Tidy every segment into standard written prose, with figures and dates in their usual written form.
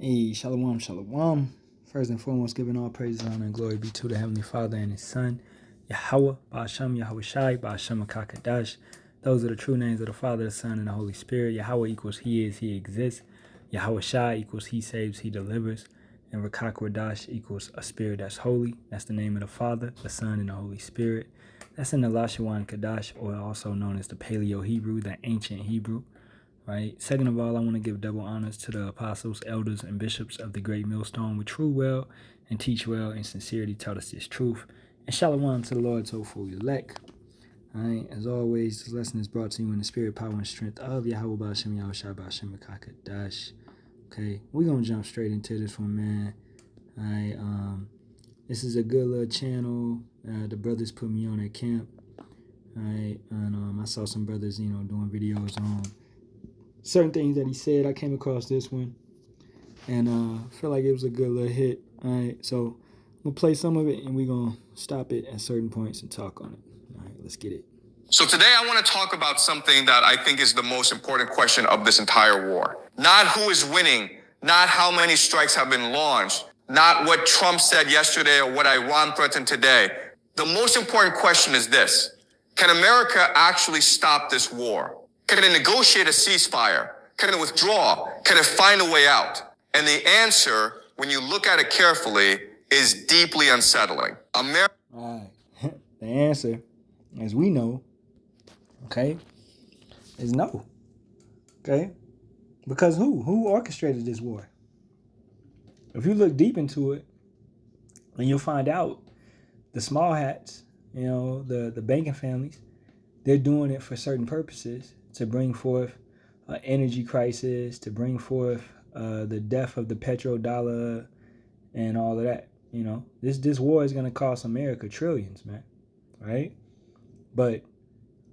Hey, Shalawam, Shalawam. First and foremost, giving all praise, honor, and glory be to the Heavenly Father and His Son, Yahawah, Bahasham, Yahawashi, Bahasham, Akakadash. Those are the true names of the Father, the Son, and the Holy Spirit. Yahawah equals He is, He exists. Yahawashi equals He saves, He delivers. And Rakakwadash equals a spirit that's holy. That's the name of the Father, the Son, and the Holy Spirit. That's in the Lashawan Kadash, or also known as the Paleo-Hebrew, the ancient Hebrew. Right. Second of all, I want to give double honors to the apostles, elders, and bishops of the great millstone, which rule well and teach well and sincerity taught us this truth. And shalom to the Lord's hopeful elect. All right. As always, this lesson is brought to you in the spirit, power, and strength of Yahawah, Bahasham, Yahawashi, Bahasham, Akakadash. Okay, we're gonna jump straight into this one, man. All right. This is a good little channel. The brothers put me on at camp. All right, and I saw some brothers, doing videos on certain things that he said. I came across this one and feel like it was a good little hit. All right, so I'm gonna play some of it and we're gonna stop it at certain points and talk on it. All right, let's get it. So today I want to talk about something that I think is the most important question of this entire war. Not who is winning, not how many strikes have been launched, not what Trump said yesterday or what Iran threatened today. The most important question is this: can America actually stop this war? Can it negotiate a ceasefire? Can it withdraw? Can it find a way out? And the answer, when you look at it carefully, is deeply unsettling. All right. The answer, as we know, okay, is no. Okay? Because who orchestrated this war? If you look deep into it, and you'll find out the small hats, the banking families, they're doing it for certain purposes, to bring forth an energy crisis, to bring forth the death of the petrodollar and all of that. This war is going to cost America trillions, man, right? But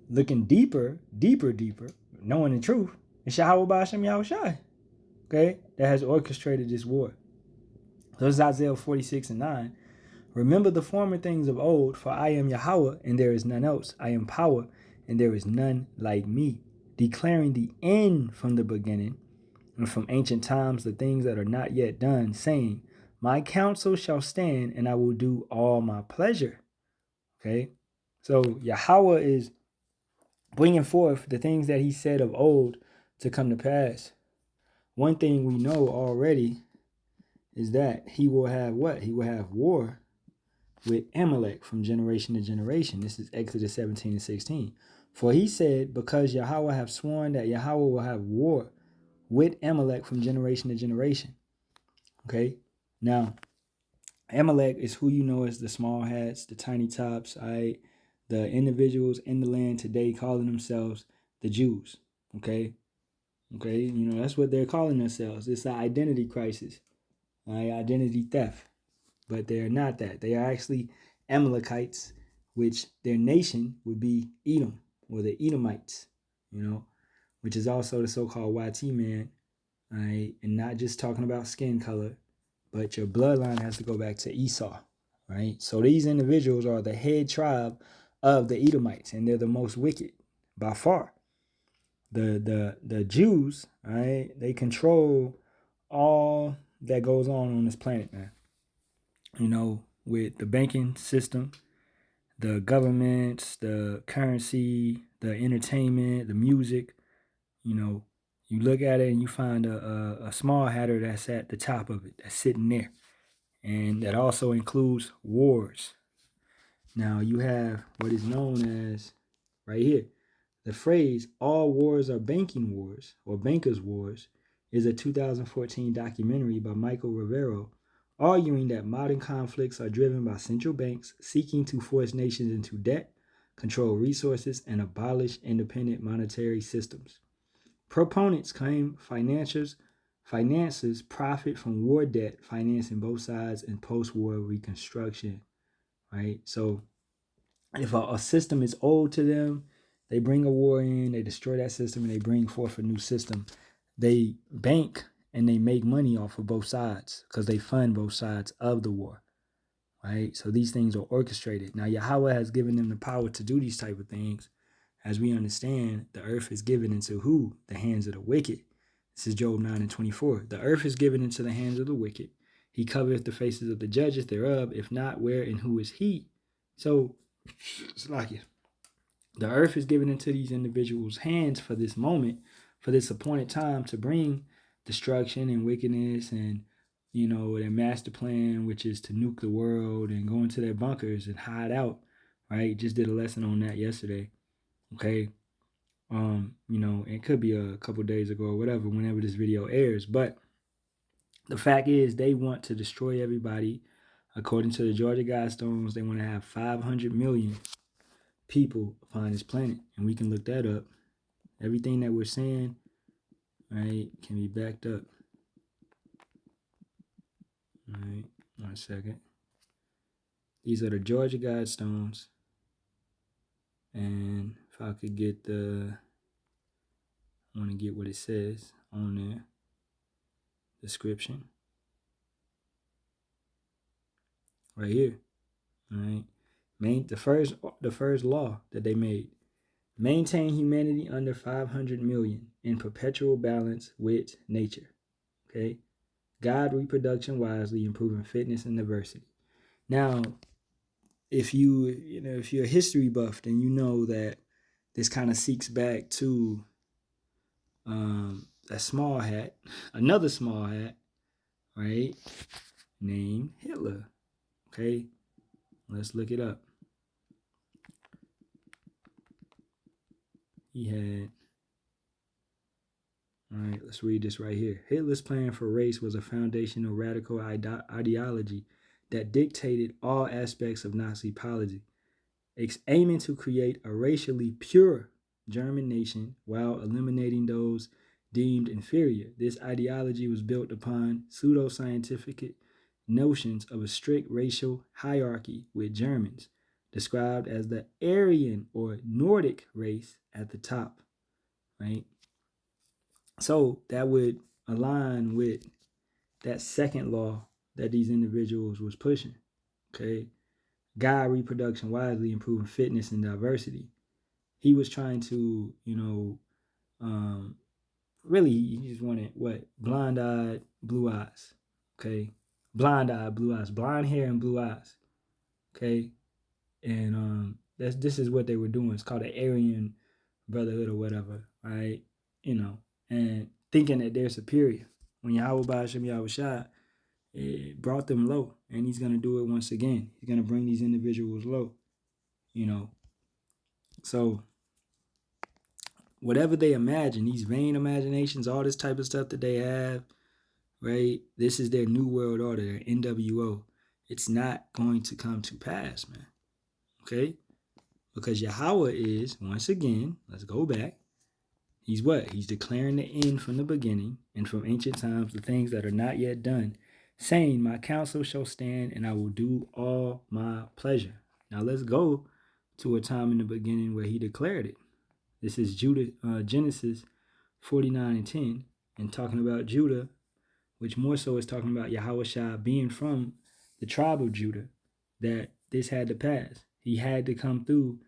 looking deeper, knowing the truth, it's Yahawah Bahasham Yahawashi, okay, that has orchestrated this war. So this is Isaiah 46:9. Remember the former things of old, for I am Yahawah, and there is none else. I am power, and there is none like me, declaring the end from the beginning, and from ancient times the things that are not yet done, saying, my counsel shall stand, and I will do all my pleasure. Okay? So Yahawah is bringing forth the things that he said of old to come to pass. One thing we know already is that he will have what? He will have war with Amalek from generation to generation. This is Exodus 17:16. For he said, because Yahawah have sworn that Yahawah will have war with Amalek from generation to generation. Okay? Now, Amalek is who you know as the small hats, the tiny tops, the individuals in the land today calling themselves the Jews. Okay? Okay? That's what they're calling themselves. It's an identity crisis, identity theft. But they are not that. They are actually Amalekites, which their nation would be Edom, or the Edomites, which is also the so-called YT man, right? And not just talking about skin color, but your bloodline has to go back to Esau, right? So these individuals are the head tribe of the Edomites, and they're the most wicked by far. The Jews, right? They control all that goes on this planet, man. With the banking system, the governments, the currency, the entertainment, the music. You look at it and you find a small hatter that's at the top of it, that's sitting there. And that also includes wars. Now you have what is known as, right here, the phrase, all wars are banking wars, or bankers' wars, is a 2014 documentary by Michael Rivero, arguing that modern conflicts are driven by central banks seeking to force nations into debt, control resources, and abolish independent monetary systems. Proponents claim financiers profit from war debt financing both sides in post-war reconstruction, right? So if a system is owed to them, they bring a war in, they destroy that system, and they bring forth a new system. They bank and they make money off of both sides because they fund both sides of the war, right? So these things are orchestrated. Now, Yahawah has given them the power to do these type of things. As we understand, the earth is given into who? The hands of the wicked. This is Job 9:24. The earth is given into the hands of the wicked. He covereth the faces of the judges thereof. If not, where and who is he? So, it's like the earth is given into these individuals' hands for this moment, for this appointed time to bring destruction and wickedness and, their master plan, which is to nuke the world and go into their bunkers and hide out, right? Just did a lesson on that yesterday, okay? It could be a couple days ago or whatever, whenever this video airs, but the fact is they want to destroy everybody. According to the Georgia Guidestones, they want to have 500 million people upon this planet, and we can look that up. Everything that we're saying, right, can be backed up. All right, 1 second. These are the Georgia Guidestones, and if I could get I want to get what it says on there. Description. Right here. All right. The first law that they made. Maintain humanity under 500 million in perpetual balance with nature. Okay. Guide reproduction wisely, improving fitness and diversity. Now, if you're a history buff, then you know that this kind of seeks back to a small hat, another small hat, right, named Hitler. Okay, let's look it up. He had, all right, let's read this right here. Hitler's plan for race was a foundational radical ideology that dictated all aspects of Nazi policy, aiming to create a racially pure German nation while eliminating those deemed inferior. This ideology was built upon pseudoscientific notions of a strict racial hierarchy, with Germans described as the Aryan or Nordic race at the top, right? So that would align with that second law that these individuals was pushing, okay? Guide reproduction wisely, improving fitness and diversity. He was trying to, really, he just wanted what? Blind-eyed, blue eyes, okay? Blind-eyed, blue eyes, blonde hair and blue eyes, okay? And this is what they were doing. It's called the Aryan Brotherhood or whatever, right? And thinking that they're superior. When Yahawah, Bahasham, Yahawashi, it brought them low, and he's going to do it once again. He's going to bring these individuals low, So whatever they imagine, these vain imaginations, all this type of stuff that they have, right? This is their new world order, their NWO. It's not going to come to pass, man. Okay? Because Yahawah is, once again, let's go back. He's what? He's declaring the end from the beginning and from ancient times, the things that are not yet done, saying, my counsel shall stand and I will do all my pleasure. Now let's go to a time in the beginning where he declared it. This is Genesis 49:10, and talking about Judah, which more so is talking about Yahawashi being from the tribe of Judah, that this had to pass. He had to come through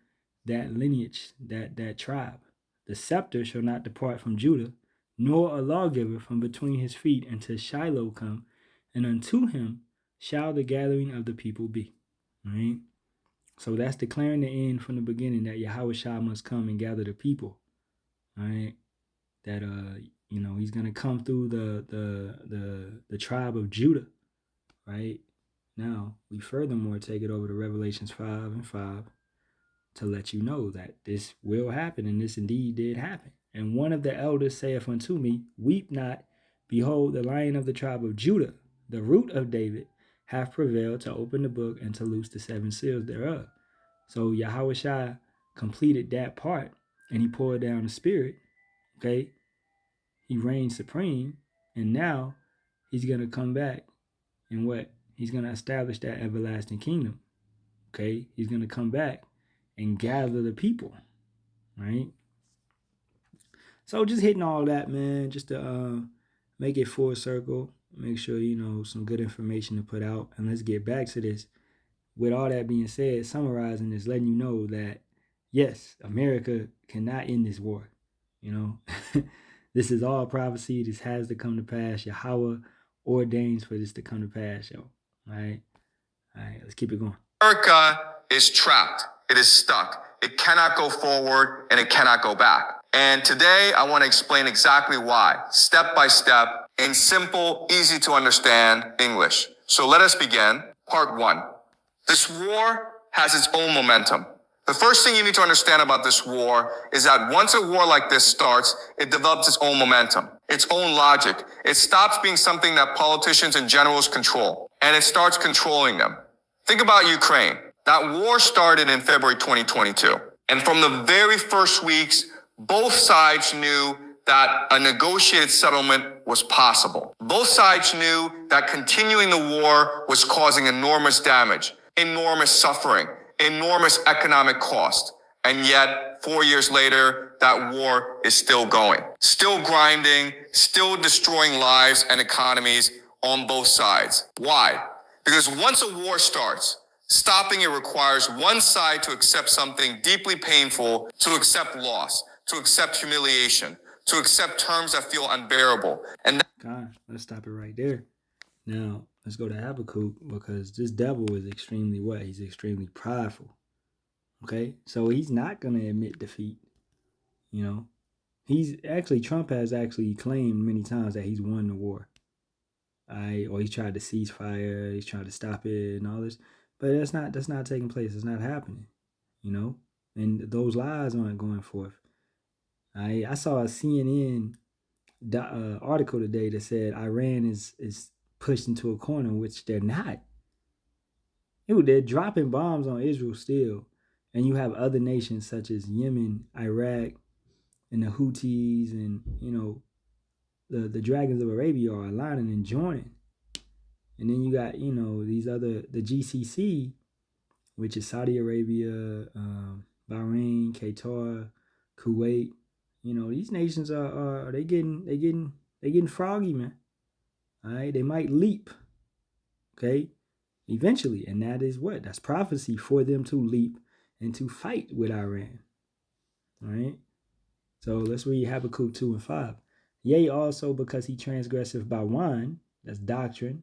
that lineage, that tribe. The scepter shall not depart from Judah, nor a lawgiver from between his feet until Shiloh come, and unto him shall the gathering of the people be. All right? So that's declaring the end from the beginning, that Yahawashi must come and gather the people. All right? That he's gonna come through the tribe of Judah. Right? Now we furthermore take it over to Revelations 5:5 to let you know that this will happen, and this indeed did happen. And one of the elders saith unto me, weep not, behold, the Lion of the tribe of Judah, the root of David, hath prevailed to open the book and to loose the 7 seals thereof. So Yahawashi completed that part, and he poured down the Spirit, okay? He reigned supreme, and now he's going to come back, and what? He's going to establish that everlasting kingdom, okay? He's going to come back and gather the people, right? So just hitting all that, man, just to make it full circle, make sure, some good information to put out. And let's get back to this. With all that being said, summarizing this, letting you know that, yes, America cannot end this war, This is all prophecy. This has to come to pass. Yahawah ordains for this to come to pass, yo. All right. All right. Let's keep it going. America is trapped. It is stuck. It cannot go forward and it cannot go back. And today I want to explain exactly why, step by step, in simple, easy to understand English. So let us begin. Part 1. This war has its own momentum. The first thing you need to understand about this war is that once a war like this starts, it develops its own momentum, its own logic. It stops being something that politicians and generals control, and it starts controlling them. Think about Ukraine. That war started in February 2022. And from the very first weeks, both sides knew that a negotiated settlement was possible. Both sides knew that continuing the war was causing enormous damage, enormous suffering, enormous economic cost. And yet, 4 years later, that war is still going, still grinding, still destroying lives and economies on both sides. Why? Because once a war starts, stopping it requires one side to accept something deeply painful, to accept loss, to accept humiliation, to accept terms that feel unbearable. And God, let's stop it right there. Now, let's go to Habakkuk, because this devil is extremely what? He's extremely prideful. Okay? So he's not going to admit defeat. You know? Trump has actually claimed many times that he's won the war. Or he's tried to cease fire, he's trying to stop it and all this. But that's not taking place. It's not happening. You know? And those lies aren't going forth. I saw a CNN article today that said Iran is pushed into a corner, which they're not. They're dropping bombs on Israel still. And you have other nations such as Yemen, Iraq, and the Houthis, and, the Dragons of Arabia are aligning and joining. And then you got, these other, the GCC, which is Saudi Arabia, Bahrain, Qatar, Kuwait. These nations are they getting froggy, man. All right, they might leap. Okay, eventually, and that is what? That's prophecy for them to leap and to fight with Iran. All right. So let's read Habakkuk 2 and 5. Yea, also because he transgresseth by wine, that's doctrine.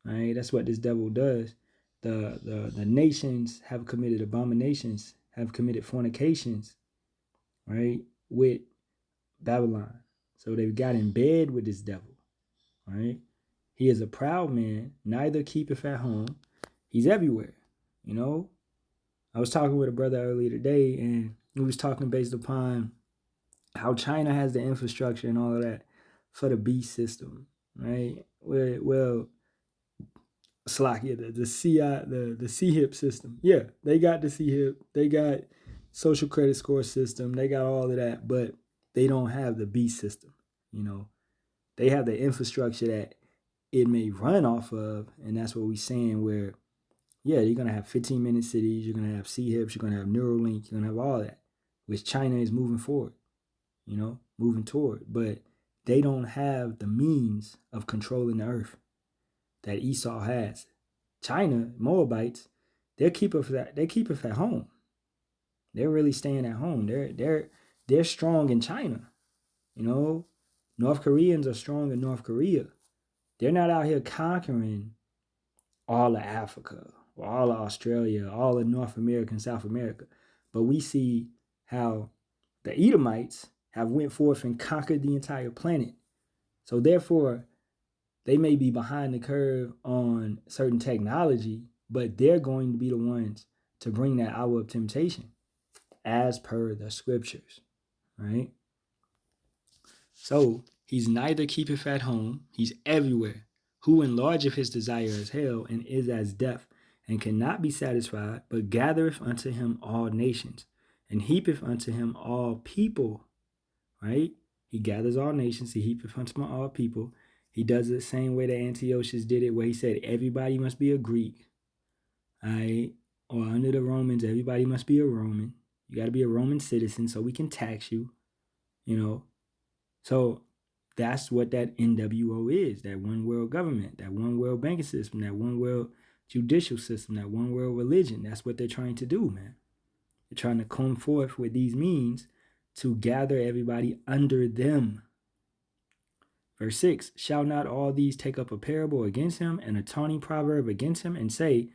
All right, that's what this devil does. The nations have committed abominations, have committed fornications, right, with Babylon. So they've got in bed with this devil. All right. He is a proud man, neither keepeth at home. He's everywhere. I was talking with a brother earlier today, and we was talking based upon how China has the infrastructure and all of that for the beast system, right? Well, Slovakia, the CHIP system. Yeah, they got the CHIP. They got social credit score system. They got all of that, but they don't have the beast system. They have the infrastructure that it may run off of, and that's what we're saying, where, yeah, you're going to have 15-minute cities, you're going to have CHIPs, you're going to have Neuralink, you're going to have all that, which China is moving forward, moving toward. But they don't have the means of controlling the earth that Esau has. China, Moabites, they keep us at home. They're really staying at home. They're strong in China. North Koreans are strong in North Korea. They're not out here conquering all of Africa or all of Australia, all of North America and South America. But we see how the Edomites have went forth and conquered the entire planet. So therefore, they may be behind the curve on certain technology, but they're going to be the ones to bring that hour of temptation as per the scriptures, right? So he's neither keepeth at home, he's everywhere, who enlargeth his desire as hell, and is as death, and cannot be satisfied, but gathereth unto him all nations, and heapeth unto him all people, right? He gathers all nations, he heapeth unto him all people. He does it the same way that Antiochus did it, where he said everybody must be a Greek, right? Or under the Romans, everybody must be a Roman. You got to be a Roman citizen so we can tax you, So that's what that NWO is, that one world government, that one world banking system, that one world judicial system, that one world religion. That's what they're trying to do, man. They're trying to come forth with these means to gather everybody under them, Verse 6, shall not all these take up a parable against him and a taunting proverb against him and say,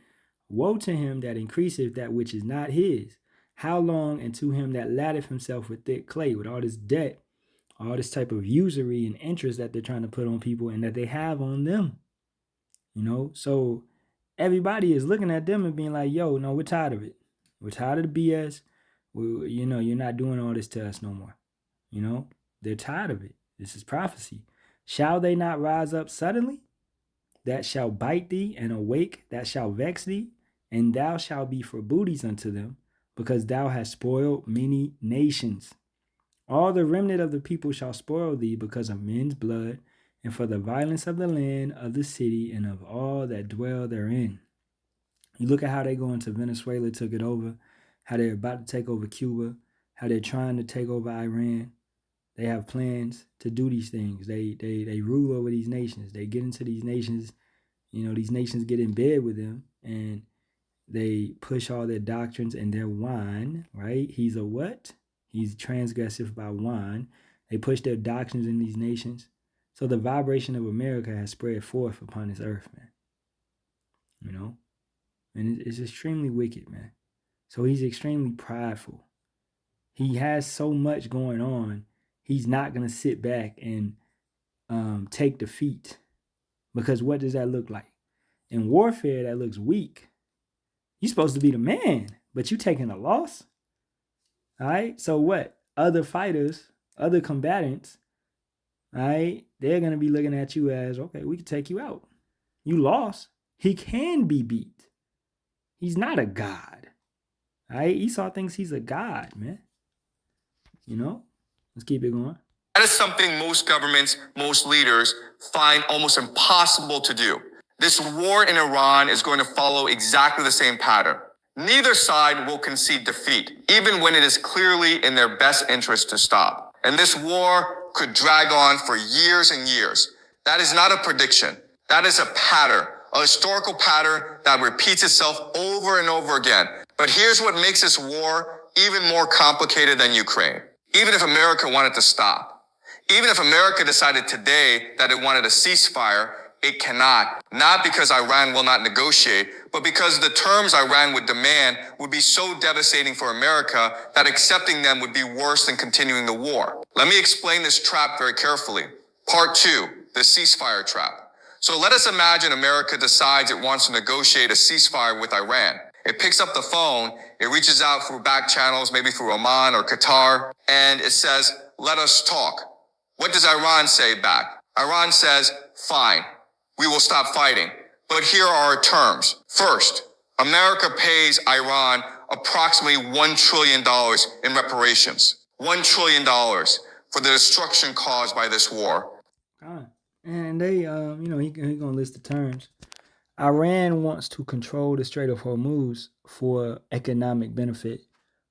woe to him that increaseth that which is not his. How long? And to him that laddeth himself with thick clay, with all this debt, all this type of usury and interest that they're trying to put on people and that they have on them. So everybody is looking at them and being like, yo, no, we're tired of it. We're tired of the BS. You're not doing all this to us no more. They're tired of it. This is prophecy. Shall they not rise up suddenly? That shall bite thee, and awake that shall vex thee, and thou shalt be for booties unto them, because thou hast spoiled many nations. All the remnant of the people shall spoil thee because of men's blood, and for the violence of the land, of the city, and of all that dwell therein. You look at how they go into Venezuela, took it over, how they're about to take over Cuba, how they're trying to take over Iran. They have plans to do these things. They rule over these nations. They get into these nations. These nations get in bed with them, and they push all their doctrines and their wine, right? He's a what? He's transgressive by wine. They push their doctrines in these nations. So the vibration of America has spread forth upon this earth, man. And it's extremely wicked, man. So he's extremely prideful. He has so much going on. He's not going to sit back and take defeat. Because what does that look like? In warfare, that looks weak. You're supposed to be the man, but you're taking a loss. All right? So what? Other fighters, other combatants, all right, they're going to be looking at you as, okay, we can take you out. You lost. He can be beat. He's not a god. All right? Esau thinks he's a god, man. Let's keep it going. That is something most governments, most leaders find almost impossible to do. This war in Iran is going to follow exactly the same pattern. Neither side will concede defeat, even when it is clearly in their best interest to stop. And this war could drag on for years and years. That is not a prediction. That is a pattern, a historical pattern that repeats itself over and over again. But here's what makes this war even more complicated than Ukraine. Even if America wanted to stop, even if America decided today that it wanted a ceasefire, it cannot. Not because Iran will not negotiate, but because the terms Iran would demand would be so devastating for America that accepting them would be worse than continuing the war. Let me explain this trap very carefully. Part 2, the ceasefire trap. So let us imagine America decides it wants to negotiate a ceasefire with Iran. It picks up the phone, it reaches out through back channels, maybe through Oman or Qatar, and it says, let us talk. What does Iran say back? Iran says, fine, we will stop fighting. But here are our terms. First, America pays Iran approximately $1 trillion in reparations. $1 trillion for the destruction caused by this war. And they, he gonna list the terms. Iran wants to control the Strait of Hormuz for economic benefit,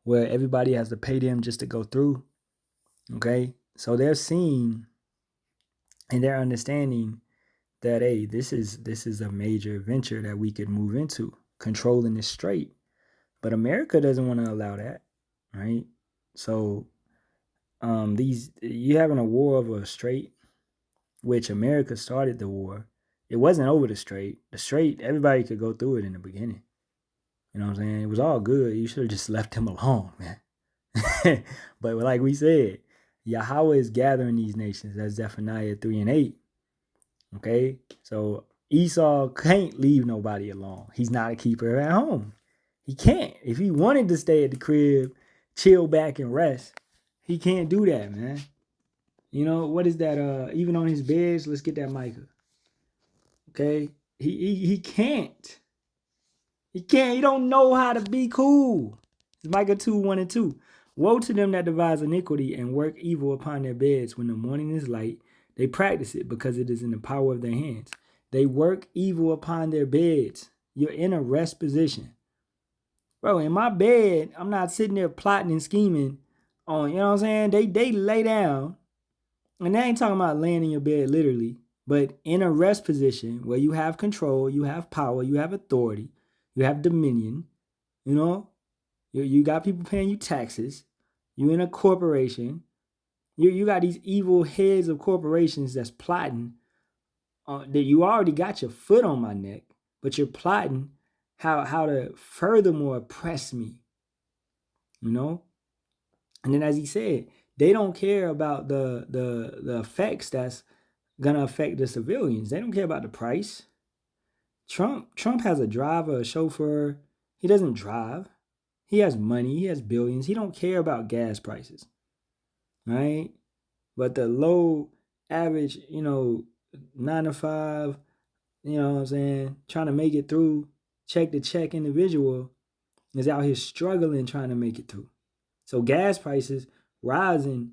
where everybody has to pay them just to go through. Okay, so they're seeing and they're understanding that, hey, this is a major venture that we could move into, controlling this strait. But America doesn't want to allow that, right? So you having a war over a strait, which America started the war. It wasn't over the strait. The strait, everybody could go through it in the beginning. You know what I'm saying? It was all good. You should have just left them alone, man. But like we said, Yahawah is gathering these nations. That's Zephaniah 3 and 8. Okay? So Esau can't leave nobody alone. He's not a keeper at home. He can't. If he wanted to stay at the crib, chill back and rest, he can't do that, man. What is that? Even on his beds, let's get that Micah. Okay? He can't. He can't. He don't know how to be cool. It's Micah 2, 1 and 2. Woe to them that devise iniquity and work evil upon their beds when the morning is light. They practice it because it is in the power of their hands. They work evil upon their beds. You're in a rest position. Bro, in my bed, I'm not sitting there plotting and scheming on, you know what I'm saying? They lay down. And they ain't talking about laying in your bed literally, but in a rest position where you have control, you have power, you have authority, you have dominion, you got people paying you taxes, you in a corporation, You got these evil heads of corporations that's plotting that you already got your foot on my neck, but you're plotting how to furthermore oppress me, you know? And then as he said, they don't care about the effects that's gonna affect the civilians. They don't care about the price. Trump has a driver, a chauffeur. He doesn't drive. He has money. He has billions. He don't care about gas prices, right? But the low average, 9 to 5, what I'm saying, trying to make it through, check to check individual is out here struggling trying to make it through. So gas prices rising.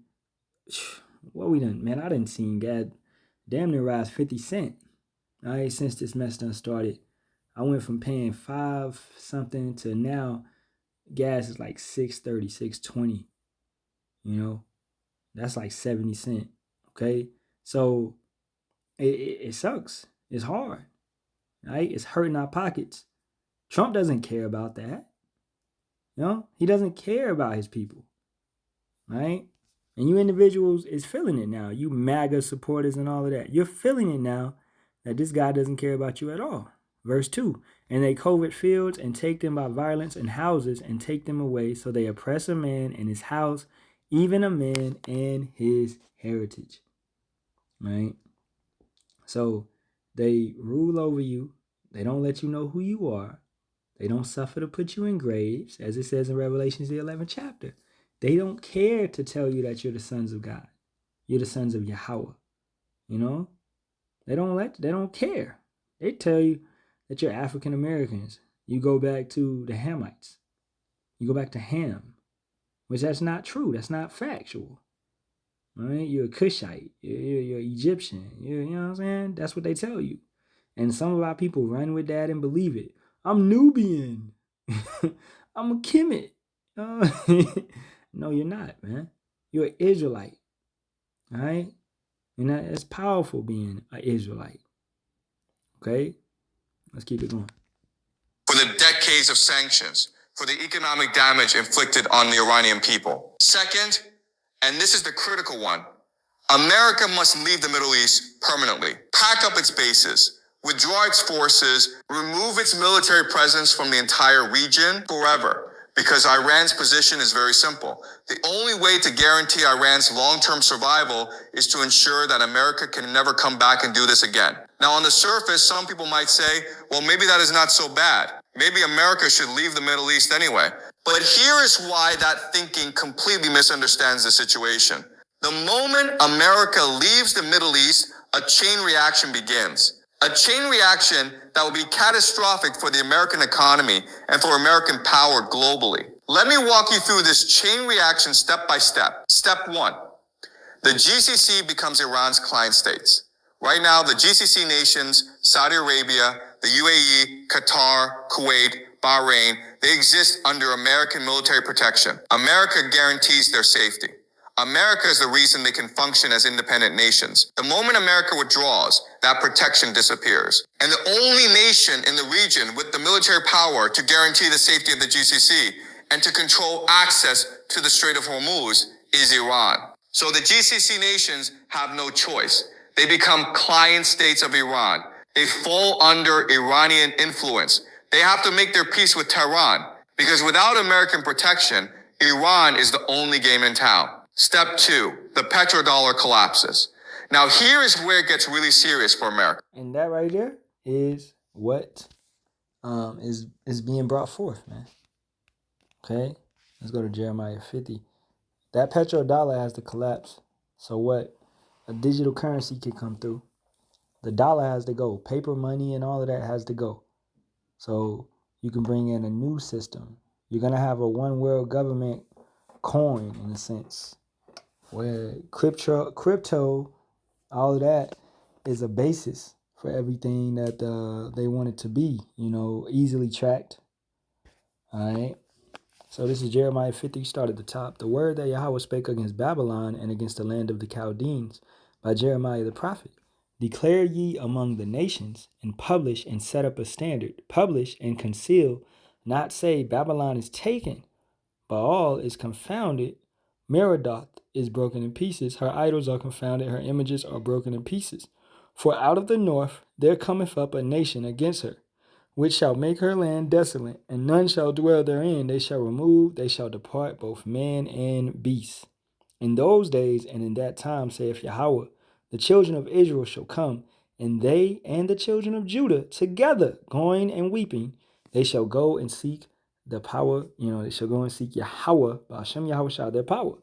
What we done, man? I done seen gas damn near rise 50 cents. All right, since this mess done started. I went from paying 5 something to now gas is like 6.30, 6.20. That's like 70 cents. Okay. So it sucks. It's hard. Right? It's hurting our pockets. Trump doesn't care about that. He doesn't care about his people. Right? And you individuals is feeling it now. You MAGA supporters and all of that. You're feeling it now that this guy doesn't care about you at all. Verse 2, and they covert fields and take them by violence and houses and take them away. So they oppress a man and his house, even a man and his heritage. Right? So they rule over you. They don't let you know who you are. They don't suffer to put you in graves, as it says in Revelation, the 11th chapter. They don't care to tell you that you're the sons of God. You're the sons of Yahawah. They don't care. They tell you that you're African Americans. You go back to the Hamites. You go back to Ham, which that's not true. That's not factual. All right? You're a Cushite. You're Egyptian. You know what I'm saying? That's what they tell you. And some of our people run with that and believe it. I'm Nubian. I'm a Kemet. No, you're not, man. You're an Israelite. All right? And that's powerful being an Israelite. Okay? Let's keep it going. For the decades of sanctions, for the economic damage inflicted on the Iranian people. Second, and this is the critical one, America must leave the Middle East permanently, pack up its bases, withdraw its forces, remove its military presence from the entire region forever. Because Iran's position is very simple. The only way to guarantee Iran's long-term survival is to ensure that America can never come back and do this again. Now, on the surface, some people might say, well, maybe that is not so bad. Maybe America should leave the Middle East anyway. But here is why that thinking completely misunderstands the situation. The moment America leaves the Middle East, a chain reaction begins. A chain reaction that will be catastrophic for the American economy and for American power globally. Let me walk you through this chain reaction step by step. Step 1, the GCC becomes Iran's client states. Right now, the GCC nations, Saudi Arabia, the UAE, Qatar, Kuwait, Bahrain, they exist under American military protection. America guarantees their safety. America is the reason they can function as independent nations. The moment America withdraws, that protection disappears. And the only nation in the region with the military power to guarantee the safety of the GCC and to control access to the Strait of Hormuz is Iran. So the GCC nations have no choice. They become client states of Iran. They fall under Iranian influence. They have to make their peace with Tehran because without American protection, Iran is the only game in town. Step 2, the petrodollar collapses. Now here is where it gets really serious for America. And that right there is what is being brought forth, man. Okay? Let's go to Jeremiah 50. That petrodollar has to collapse. So what? A digital currency can come through. The dollar has to go. Paper money and all of that has to go. So you can bring in a new system. You're going to have a one world government coin in a sense. Where crypto, all of that is a basis for everything that they want it to be, easily tracked. All right. So this is Jeremiah 50, start at the top. The word that Yahawah spake against Babylon and against the land of the Chaldeans by Jeremiah the prophet. Declare ye among the nations, and publish and set up a standard. Publish and conceal, not say Babylon is taken, Baal is confounded, Merodach is broken in pieces. Her idols are confounded. Her images are broken in pieces. For out of the north there cometh up a nation against her, which shall make her land desolate, and none shall dwell therein. They shall remove, they shall depart, both man and beast. In those days and in that time, saith Yahawah, the children of Israel shall come, and they and the children of Judah together, going and weeping, they shall go and seek the power, they shall go and seek Yahawah, Bahasham Yahawashi, their power.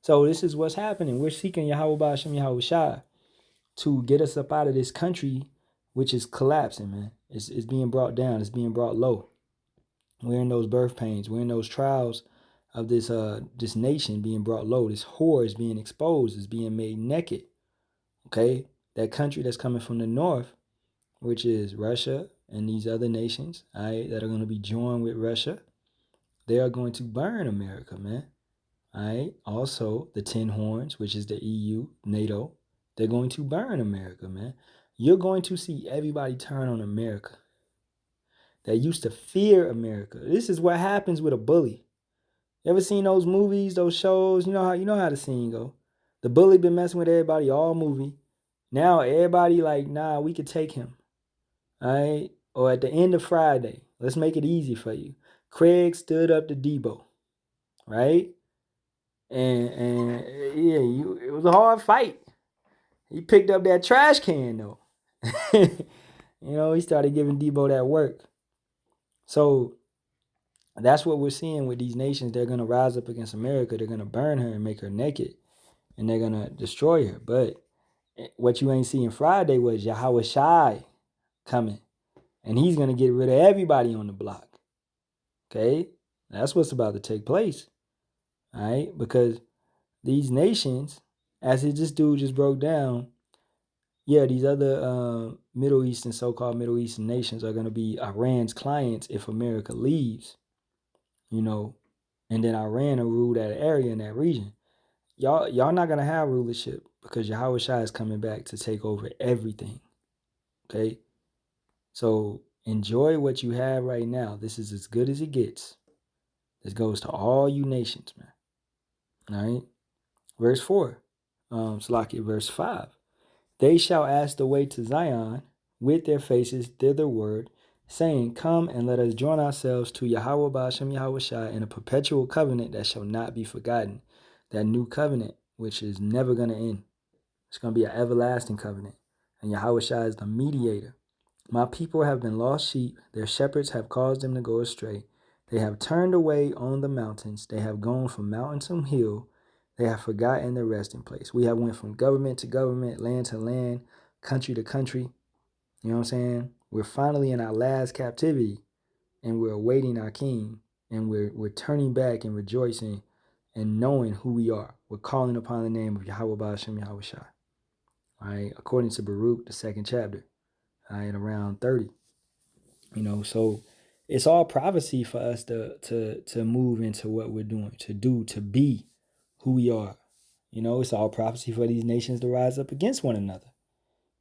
So this is what's happening. We're seeking Yahawah, Bahasham Yahawashi, to get us up out of this country, which is collapsing, man. It's being brought down. It's being brought low. We're in those birth pains. We're in those trials of this nation being brought low. This whore is being exposed. Is being made naked. Okay? That country that's coming from the north, which is Russia and these other nations, all right, that are going to be joined with Russia, they are going to burn America, man. All right? Also, the Ten Horns, which is the EU, NATO, they're going to burn America, man. You're going to see everybody turn on America that used to fear America. This is what happens with a bully. You ever seen those movies, those shows? You know how the scene go. The bully been messing with everybody all movie. Now everybody like, nah, we could take him. All right? Or at the end of Friday, let's make it easy for you. Craig stood up to Debo, right? And yeah, it was a hard fight. He picked up that trash can though. He started giving Debo that work. So that's what we're seeing with these nations. They're going to rise up against America. They're going to burn her and make her naked. And they're going to destroy her. But what you ain't seeing Friday was Yahawashi coming. And he's going to get rid of everybody on the block. Okay? That's what's about to take place. All right? Because these nations, as this dude just broke down, yeah, these other Middle Eastern, so-called Middle Eastern nations are going to be Iran's clients if America leaves, and then Iran will rule that area in that region. Y'all not going to have rulership because Yahawashi is coming back to take over everything, okay? So enjoy what you have right now. This is as good as it gets. This goes to all you nations, man. All right? Verse 4, Salaki, verse 5. They shall ask the way to Zion with their faces thitherward, saying, come and let us join ourselves to Yahawah Bahasham Yahawashi in a perpetual covenant that shall not be forgotten. That new covenant, which is never going to end. It's going to be an everlasting covenant. And Yahawashi is the mediator. My people have been lost sheep. Their shepherds have caused them to go astray. They have turned away on the mountains. They have gone from mountain to hill. They have forgotten their resting place. We have went from government to government, land to land, country to country. You know what I'm saying? We're finally in our last captivity, and we're awaiting our king, and we're turning back and rejoicing and knowing who we are. We're calling upon the name of Yahawah Bahasham Yahawashi. All right, according to Barak, the 2nd chapter, all right, around 30. So it's all prophecy for us to move into what we're doing, to be who we are. It's all prophecy for these nations to rise up against one another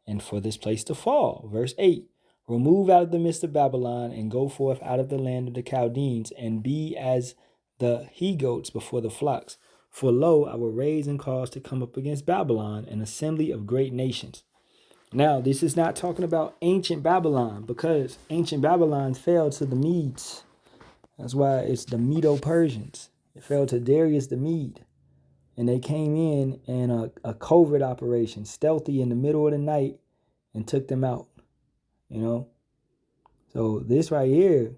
and for this place to fall. Verse 8, remove out of the midst of Babylon and go forth out of the land of the Chaldeans and be as the he-goats before the flocks. For lo, I will raise and cause to come up against Babylon an assembly of great nations. Now, this is not talking about ancient Babylon because ancient Babylon fell to the Medes. That's why it's the Medo-Persians. It fell to Darius the Mede. And they came in a covert operation, stealthy in the middle of the night, and took them out. So this right here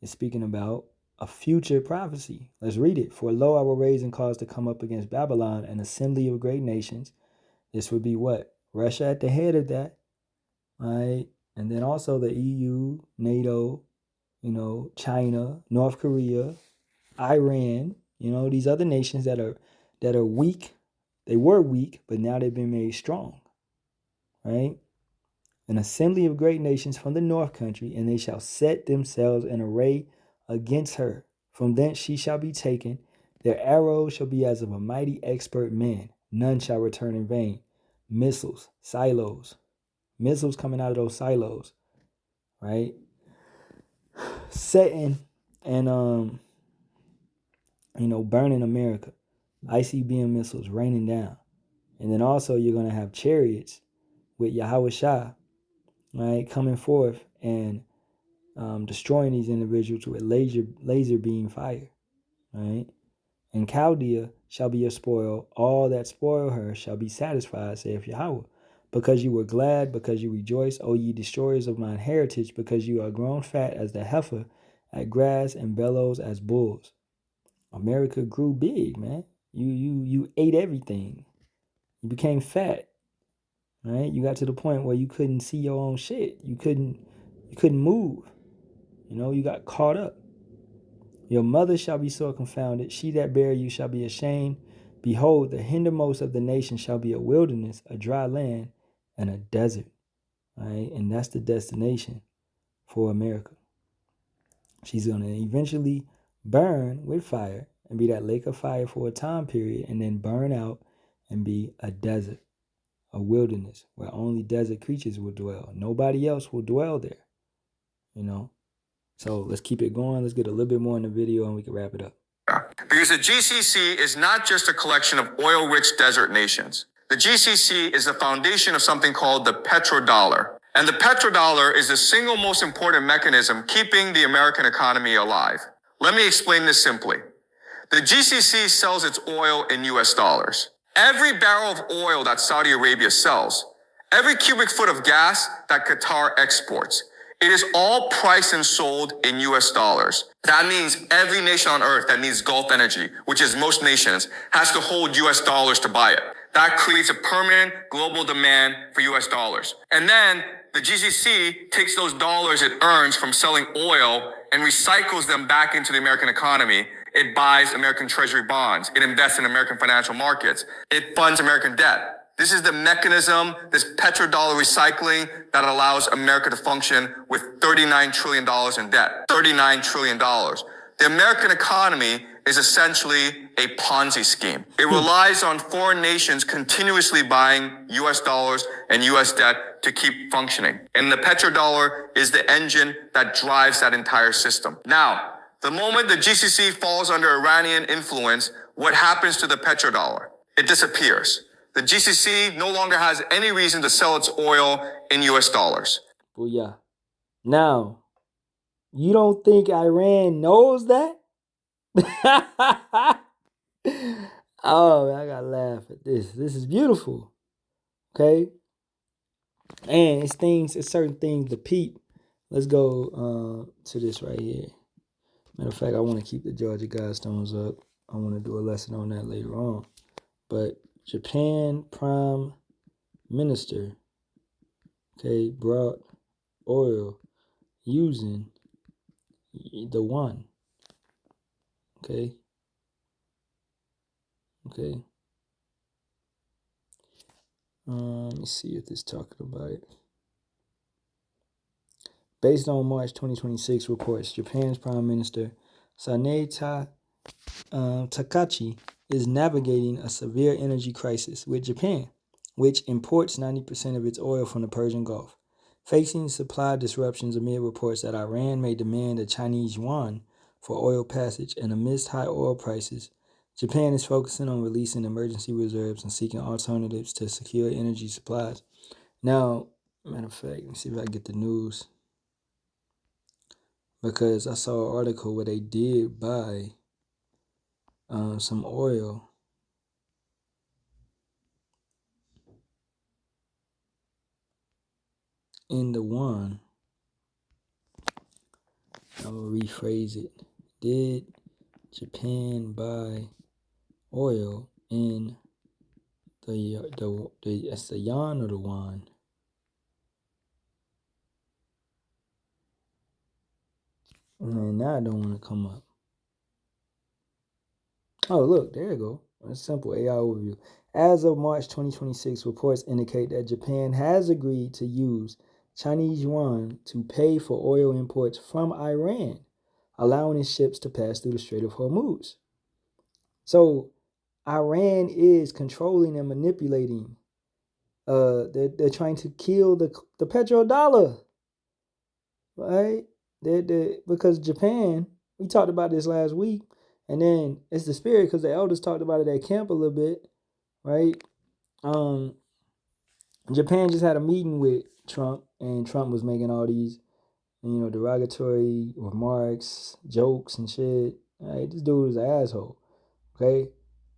is speaking about a future prophecy. Let's read it. For lo, I will raise and cause to come up against Babylon an assembly of great nations. This would be what? Russia at the head of that. Right? And then also the EU, NATO, China, North Korea, Iran, these other nations that are weak. They were weak, but now they've been made strong. Right? An assembly of great nations from the north country, and they shall set themselves in array against her. From thence she shall be taken. Their arrows shall be as of a mighty expert man. None shall return in vain. Missiles, silos. Missiles coming out of those silos. Right? Setting and burning America. ICBM missiles raining down. And then also you're going to have chariots with Yahawashi, right, coming forth and destroying these individuals with laser beam fire, right? And Chaldea shall be your spoil. All that spoil her shall be satisfied, saith Yahawah. Because you were glad, because you rejoice, O ye destroyers of mine heritage, because you are grown fat as the heifer at grass and bellows as bulls. America grew big, man. You ate everything. You became fat, right? You got to the point where you couldn't see your own shit. You couldn't move. You got caught up. Your mother shall be sore confounded. She that bare you shall be ashamed. Behold, the hindermost of the nations shall be a wilderness, a dry land, and a desert. Right? And that's the destination for America. She's going to eventually burn with fire and be that lake of fire for a time period, and then burn out and be a desert, a wilderness where only desert creatures will dwell. Nobody else will dwell there. So let's keep it going. Let's get a little bit more in the video and we can wrap it up. Because the GCC is not just a collection of oil-rich desert nations. The GCC is the foundation of something called the petrodollar. And the petrodollar is the single most important mechanism keeping the American economy alive. Let me explain this simply. The GCC sells its oil in US dollars. Every barrel of oil that Saudi Arabia sells, every cubic foot of gas that Qatar exports, it is all priced and sold in US dollars. That means every nation on earth that needs Gulf energy, which is most nations, has to hold US dollars to buy it. That creates a permanent global demand for US dollars. And then the GCC takes those dollars it earns from selling oil and recycles them back into the American economy. It buys American treasury bonds. It invests in American financial markets. It funds American debt. This is the mechanism, this petrodollar recycling that allows America to function with $39 trillion in debt. $39 trillion. The American economy is essentially a Ponzi scheme. It relies on foreign nations continuously buying US dollars and US debt to keep functioning. And the petrodollar is the engine that drives that entire system. Now, the moment the GCC falls under Iranian influence, what happens to the petrodollar? It disappears. The GCC no longer has any reason to sell its oil in US dollars. Well, yeah. Now, you don't think Iran knows that? Oh, I gotta laugh at this. This is beautiful. Okay? And it's certain things to peep. Let's go to this right here. Matter of fact, I want to keep the Georgia Guidestones up. I want to do a lesson on that later on. But Japan Prime Minister, okay, brought oil using the yuan. Okay. Let me see if this talking about it. Based on March 2026 reports, Japan's Prime Minister Sanae Takachi is navigating a severe energy crisis with Japan, which imports 90% of its oil from the Persian Gulf. Facing supply disruptions amid reports that Iran may demand a Chinese yuan for oil passage, and amidst high oil prices, Japan is focusing on releasing emergency reserves and seeking alternatives to secure energy supplies. Now, matter of fact, let me see if I can get the news. Because I saw an article where they did buy some oil in the yuan. I will rephrase it. Did Japan buy oil in the yuan or the yuan? And now I don't want to come up. Oh, look, there you go. A simple AI overview. As of March 2026, reports indicate that Japan has agreed to use Chinese yuan to pay for oil imports from Iran, allowing its ships to pass through the Strait of Hormuz. So Iran is controlling and manipulating. They're trying to kill the petrodollar, right? Because Japan, we talked about this last week, And then it's the spirit because the elders talked about it at camp a little bit, right? Japan just had a meeting with Trump, and Trump was making all these, derogatory remarks, jokes, and shit. Right? This dude is an asshole. Okay,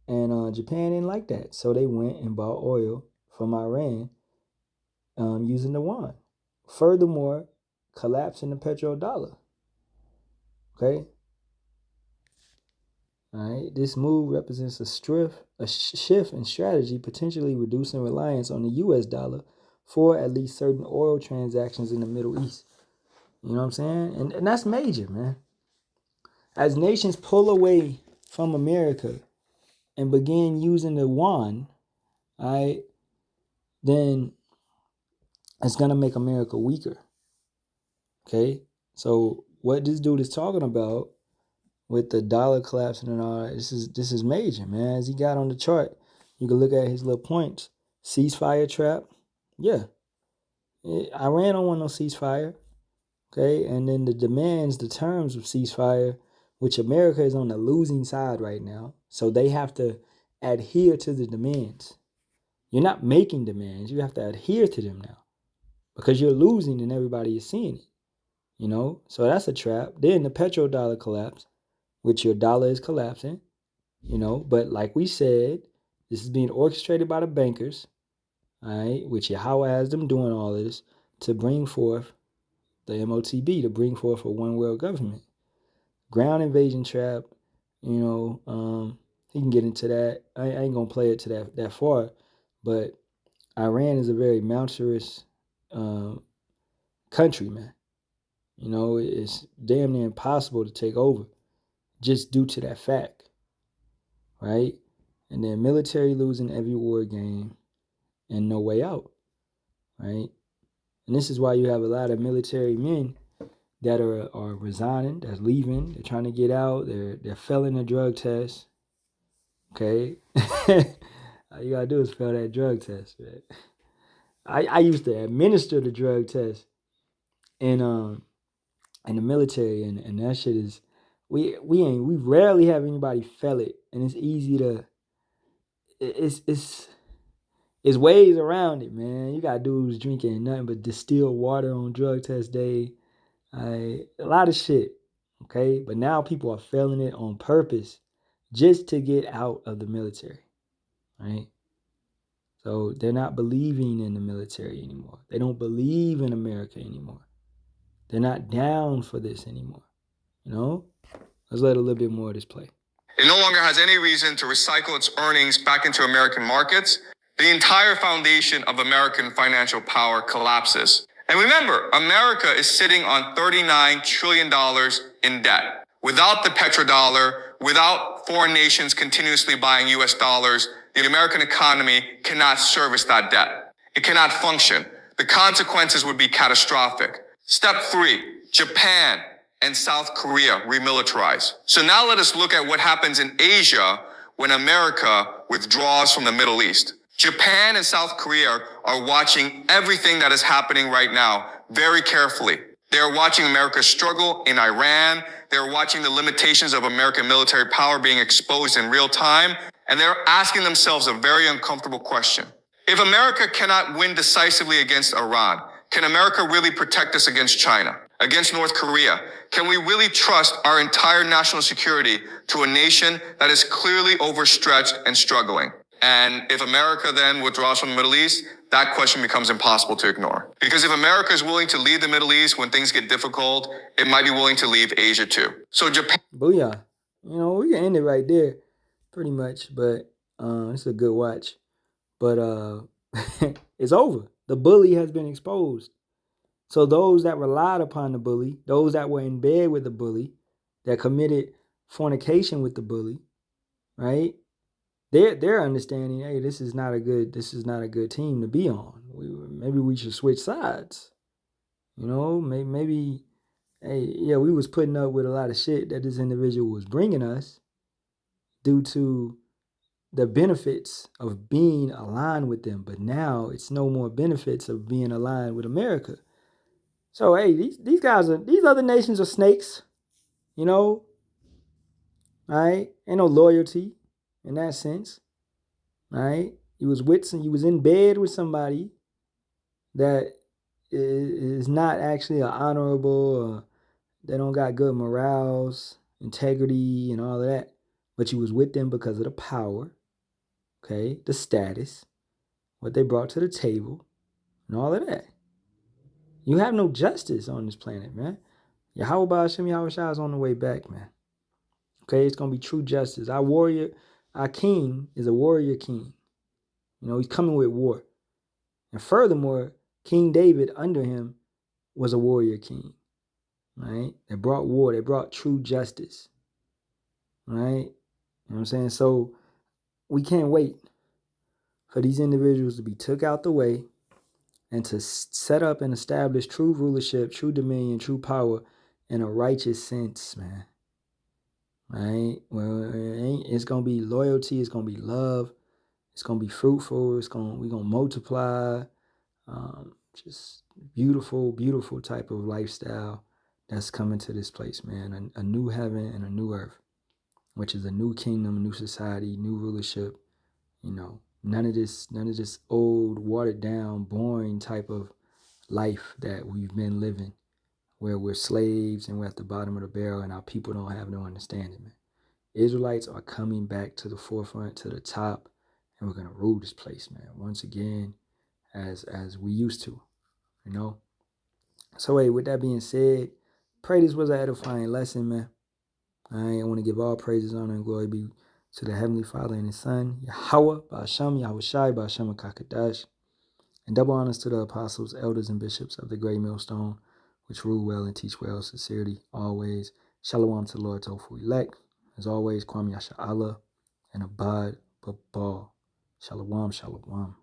and Japan didn't like that, so they went and bought oil from Iran using the yuan. Furthermore, collapsing the petrodollar. Okay. All right. This move represents a shift in strategy, potentially reducing reliance on the U.S. dollar for at least certain oil transactions in the Middle East. You know what I'm saying? And that's major, man. As nations pull away from America and begin using the yuan, all right, then it's gonna make America weaker. Okay, so what this dude is talking about with the dollar collapsing and all that, this is major, man. As he got on the chart, you can look at his little points. Ceasefire trap, yeah. Iran don't want no ceasefire. Okay, and then the demands, the terms of ceasefire, which America is on the losing side right now, so they have to adhere to the demands. You're not making demands, you have to adhere to them now because you're losing and everybody is seeing it. So that's a trap. Then the petrodollar collapse, which your dollar is collapsing, but like we said, this is being orchestrated by the bankers, all right, which Yahawah has them doing all this to bring forth the MOTB, to bring forth a one world government. Ground invasion trap, he can get into that. I ain't gonna play it to that far, but Iran is a very monstrous country, man. It's damn near impossible to take over just due to that fact, right? And then military losing every war game and no way out, right? And this is why you have a lot of military men that are resigning, that's leaving, they're trying to get out, they're failing a drug test, okay? All you gotta do is fail that drug test, man. I used to administer the drug test in the military, and that shit is we rarely have anybody fail it, and it's easy to it's ways around it, man. You got dudes drinking nothing but distilled water on drug test day. A lot of shit, okay? But now people are failing it on purpose just to get out of the military, right? So they're not believing in the military anymore. They don't believe in America anymore. They're not down for this anymore. Let's let a little bit more of this play. It no longer has any reason to recycle its earnings back into American markets. The entire foundation of American financial power collapses. And remember, America is sitting on $39 trillion in debt. Without the petrodollar, without foreign nations continuously buying US dollars, the American economy cannot service that debt. It cannot function. The consequences would be catastrophic. Step 3, Japan and South Korea remilitarize. So now let us look at what happens in Asia when America withdraws from the Middle East. Japan and South Korea are watching everything that is happening right now very carefully. They're watching America's struggle in Iran. They're watching the limitations of American military power being exposed in real time. And they're asking themselves a very uncomfortable question. If America cannot win decisively against Iran, can America really protect us against China, against North Korea? Can we really trust our entire national security to a nation that is clearly overstretched and struggling? And if America then withdraws from the Middle East, that question becomes impossible to ignore. Because if America is willing to leave the Middle East when things get difficult, it might be willing to leave Asia too. So Japan... Booyah. We can end it right there, pretty much. But it's a good watch. But it's over. The bully has been exposed. So those that relied upon the bully, those that were in bed with the bully, that committed fornication with the bully, right? They're understanding, hey, this is not a good team to be on. Maybe we should switch sides. Maybe hey, yeah, we was putting up with a lot of shit that this individual was bringing us due to the benefits of being aligned with them. But now it's no more benefits of being aligned with America. So hey, these other nations are snakes, All right, ain't no loyalty in that sense. All right, you was in bed with somebody that is not actually an honorable. They don't got good morals, integrity, and all of that. But you was with them because of the power, okay, the status, what they brought to the table, and all of that. You have no justice on this planet, man. Yahawah Bahasham Yahawashi is on the way back, man. Okay, it's gonna be true justice. Our king is a warrior king. You know, he's coming with war. And furthermore, King David under him was a warrior king. Right? They brought war, they brought true justice. Right? You know what I'm saying? So we can't wait for these individuals to be took out the way and to set up and establish true rulership, true dominion, true power in a righteous sense, man. Right? Well, it's gonna be loyalty, it's gonna be love, it's gonna be fruitful, we're gonna multiply. Just beautiful, beautiful type of lifestyle that's coming to this place, man. A new heaven and a new earth, which is a new kingdom, a new society, new rulership. You know, none of this old, watered down, boring type of life that we've been living, where we're slaves and we're at the bottom of the barrel and our people don't have no understanding, man. Israelites are coming back to the forefront, to the top, and we're gonna rule this place, man. Once again, as we used to, you know. So hey, with that being said, pray this was an edifying lesson, man. I want to give all praises, honor, and glory be to the Heavenly Father and His Son, Yahawah, Bahasham, Yahawashi, Bahasham, Kakadash, and double honors to the apostles, elders, and bishops of the great millstone, which rule well and teach well, sincerity, always. Shalawam to the Lord's hopeful elect. As always, Kwam Yasharahla, and Abad Babal. Shalawam, Shalawam.